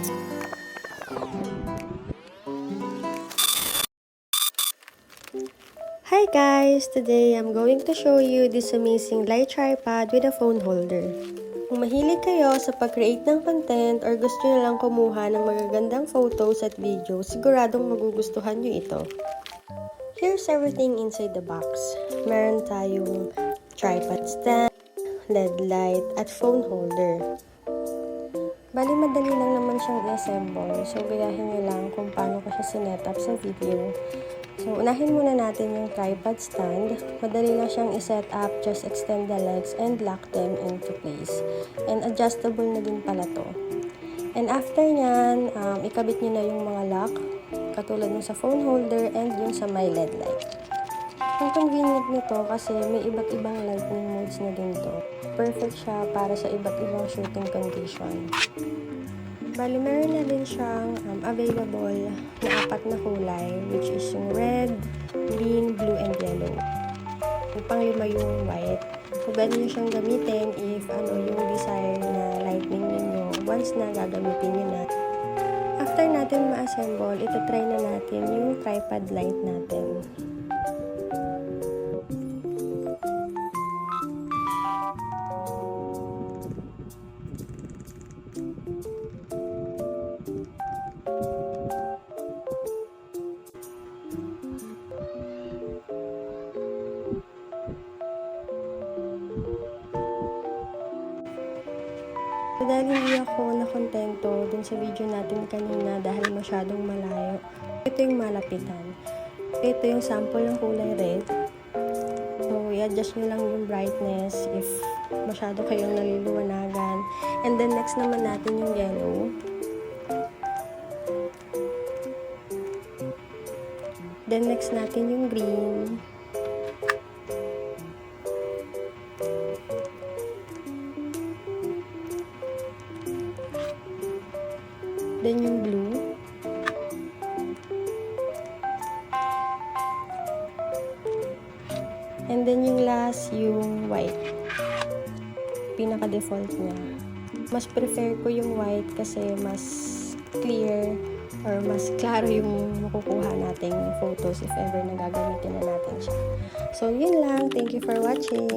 Hi guys! Today I'm going to show you this amazing light tripod with a phone holder. Kung mahilig kayo sa pag-create ng content or gusto nyo lang kumuha ng magagandang photos at videos, siguradong magugustuhan nyo ito. Here's everything inside the box. Meron tayong tripod stand, LED light, at phone holder. Bali, madali lang naman siyang i-assemble, so gayahin nyo lang kung paano ko siya sinetup sa video. So, unahin muna natin yung tripod stand. Madali lang siyang i-set up, just extend the legs and lock them into place. And adjustable na din pala to. And after nyan, ikabit nyo na yung mga lock, katulad ng sa phone holder and yung sa my LED light. Ang convenient nito kasi may iba't ibang lighting modes na din to. Perfect siya para sa iba't ibang shooting condition. Bali, meron na din siyang available na 4 na kulay, which is yung red, green, blue, and yellow. Yung pang-5 yung white. So, pwede nyo siyang gamitin if yung desired na lightning ninyo once na gagamitin nyo na. After natin ma-assemble, itatry na natin yung tripod light natin. So, dahil hindi ako nakontento dun sa video natin kanina dahil masyadong malayo, ito yung malapitan. Ito yung sample ng kulay red. So, i-adjust nyo lang yung brightness if masyado kayong naliliwanagan. And then, next naman natin yung yellow. Then, next natin yung green. Then yung blue. And then yung last, yung white. Pinaka-default niya. Mas prefer ko yung white kasi mas clear or mas klaro yung makukuha nating photos if ever na gagamitin na natin siya. So, yun lang. Thank you for watching.